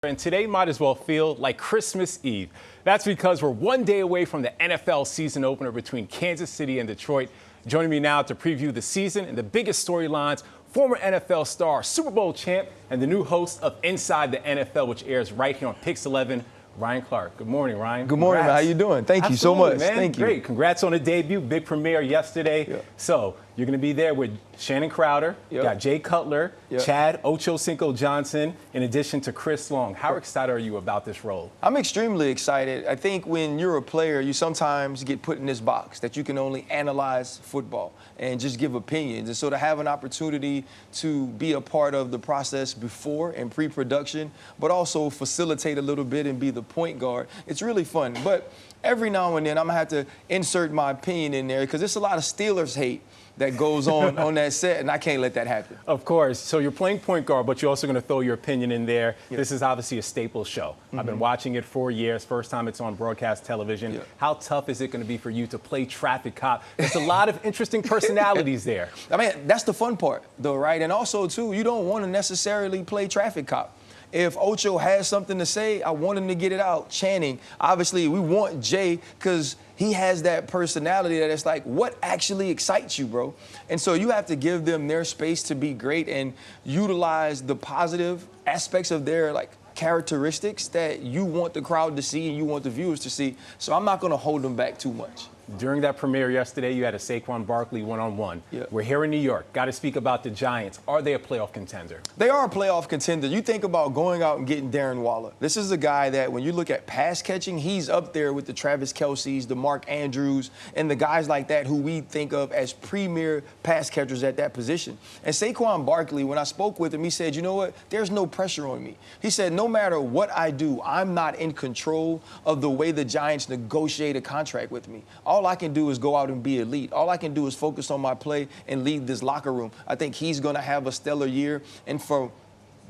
And today might as well feel like Christmas Eve. That's because we're one day away from the NFL season opener between Kansas City and Detroit. Joining me now to preview the season and the biggest storylines, former NFL star, Super Bowl champ, and the new host of Inside the NFL, which airs right here on PIX 11, Ryan Clark. Good morning, Ryan. Good morning, man. How you doing? Thank you so much. Man. Thank you. Great. Congrats on the debut. Big premiere yesterday. Yeah. So you're going to be there with Shannon Crowder, Yep. got Jay Cutler, Yep. Chad Ochocinco Johnson, in addition to Chris Long. How excited are you about this role? I'm extremely excited. I think when you're a player, you sometimes get put in this box that you can only analyze football and just give opinions. And so to have an opportunity to be a part of the process before and pre-production, but also facilitate a little bit and be the point guard, it's really fun. But every now and then I'm going to have to insert my opinion in there because there's a lot of Steelers hate that goes on that set, and I can't let that happen. Of course. So you're playing point guard, but you're also going to throw your opinion in there. Yeah. This is obviously a staple show. I've been watching it for years. First time it's on broadcast television. Yeah. How tough is it going to be for you to play traffic cop? There's a lot of interesting personalities there. I mean, that's the fun part, though, right? And also, too, you don't want to necessarily play traffic cop. If Ocho has something to say, I want him to get it out. Channing, obviously, we want Jay because he has that personality that it's like, what actually excites you, bro? And so you have to give them their space to be great and utilize the positive aspects of their, like, characteristics that you want the crowd to see and you want the viewers to see. So I'm not going to hold them back too much. During that premiere yesterday, you had a Saquon Barkley one-on-one. Yeah. We're here in New York. Got to speak about the Giants. Are they a playoff contender? They are a playoff contender. You think about going out and getting Darren Waller. This is a guy that when you look at pass catching, he's up there with the Travis Kelce's, the Mark Andrews, and the guys like that who we think of as premier pass catchers at that position. And Saquon Barkley, when I spoke with him, he said, you know what? There's no pressure on me. He said, no matter what I do, I'm not in control of the way the Giants negotiate a contract with me. All I can do is go out and be elite. All I can do is focus on my play and lead this locker room. I think he's going to have a stellar year. And for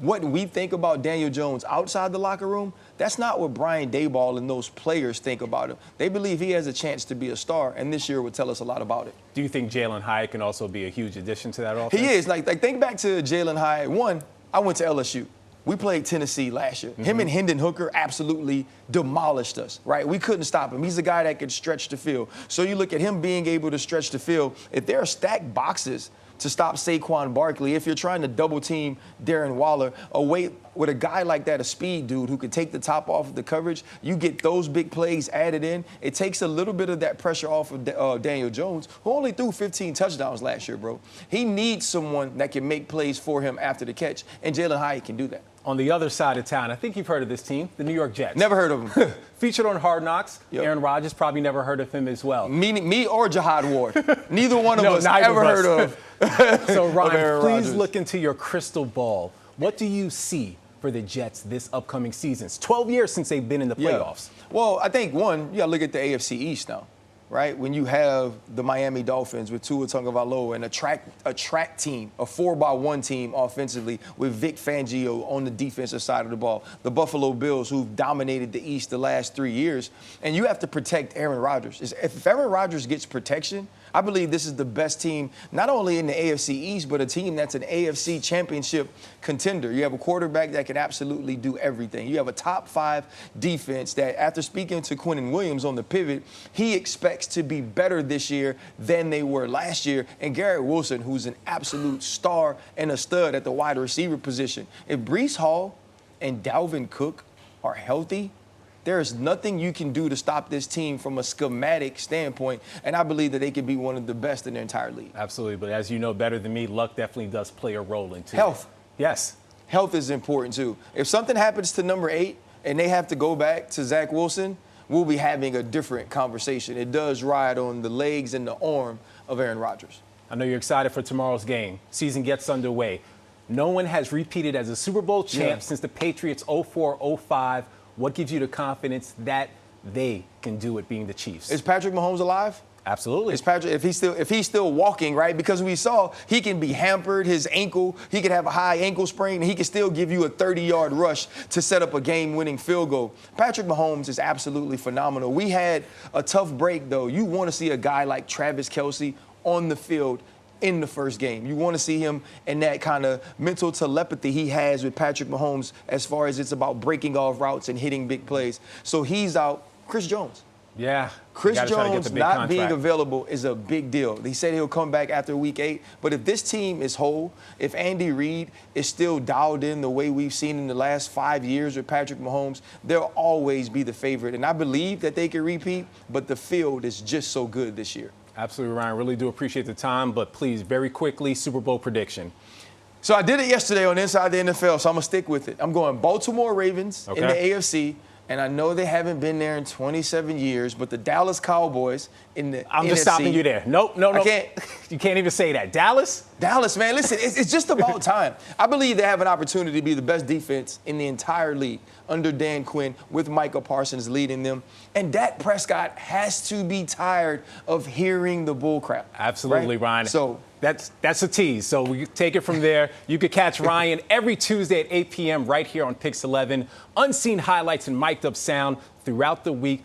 what we think about Daniel Jones outside the locker room, that's not what Brian Daboll and those players think about him. They believe he has a chance to be a star, and this year will tell us a lot about it. Do you think Jalen Hyatt can also be a huge addition to that offense? He is. Like think back to Jalen Hyatt. One, I went to LSU. We played Tennessee last year. Him and Hendon Hooker absolutely demolished us, right? We couldn't stop him. He's a guy that could stretch the field. So you look at him being able to stretch the field. If there are stacked boxes to stop Saquon Barkley, if you're trying to double team Darren Waller, with a guy like that, a speed dude who can take the top off of the coverage, you get those big plays added in. It takes a little bit of that pressure off of Daniel Jones, who only threw 15 touchdowns last year, bro. He needs someone that can make plays for him after the catch, and Jalen Hyatt can do that. On the other side of town, I think you've heard of this team, the New York Jets. Never heard of them. Featured on Hard Knocks. Yep. Aaron Rodgers probably never heard of him as well. Me or Jihad Ward. Neither one of us neither ever of us. heard of. So, Ryan, Aaron please Rodgers. look into your crystal ball. What do you see for the Jets this upcoming season? It's 12 years since they've been in the playoffs. Yeah. Well, I think, one, you got to look at the AFC East now, right? When you have the Miami Dolphins with Tua Tagovailoa and a track team, a 4x1 team offensively with Vic Fangio on the defensive side of the ball, the Buffalo Bills who've dominated the East the last 3 years, and you have to protect Aaron Rodgers. If Aaron Rodgers gets protection, I believe this is the best team, not only in the AFC East, but a team that's an AFC championship contender. You have a quarterback that can absolutely do everything. You have a top 5 defense that, after speaking to Quinnen Williams on the pivot, he expects to be better this year than they were last year. And Garrett Wilson, who's an absolute star and a stud at the wide receiver position. If Breece Hall and Dalvin Cook are healthy, there is nothing you can do to stop this team from a schematic standpoint, and I believe that they could be one of the best in the entire league. Absolutely, but as you know better than me, luck definitely does play a role into Health. Yes. Health is important, too. If something happens to number 8 and they have to go back to Zach Wilson, we'll be having a different conversation. It does ride on the legs and the arm of Aaron Rodgers. I know you're excited for tomorrow's game. Season gets underway. No one has repeated as a Super Bowl champ since the Patriots 04-05. What gives you the confidence that they can do it being the Chiefs? Is Patrick Mahomes alive? Absolutely. Is Patrick, if he's still walking, right? Because we saw he can be hampered, his ankle, he could have a high ankle sprain, and he can still give you a 30-yard rush to set up a game-winning field goal. Patrick Mahomes is absolutely phenomenal. We had a tough break, though. You want to see a guy like Travis Kelce on the field in the first game. You want to see him in that kind of mental telepathy he has with Patrick Mahomes as far as it's about breaking off routes and hitting big plays. So he's out. Chris Jones. Yeah. Chris Jones not contract. being available is a big deal. He said he'll come back after week 8. But if this team is whole, if Andy Reid is still dialed in the way we've seen in the last 5 years with Patrick Mahomes, they'll always be the favorite. And I believe that they can repeat, but the field is just so good this year. Absolutely, Ryan. Really do appreciate the time. But please, very quickly, Super Bowl prediction. So I did it yesterday on Inside the NFL, so I'm going to stick with it. I'm going Baltimore Ravens in the AFC. And I know they haven't been there in 27 years, but the Dallas Cowboys in the I'm NFC, just stopping you there. Nope. I can't. You can't even say that. Dallas, man, listen, it's just about time. I believe they have an opportunity to be the best defense in the entire league under Dan Quinn with Micah Parsons leading them. And Dak Prescott has to be tired of hearing the bullcrap. Absolutely, right? Ryan. So that's a tease. So we take it from there. You could catch Ryan every Tuesday at 8 p.m. right here on PIX 11. Unseen highlights and mic'd up sound throughout the week.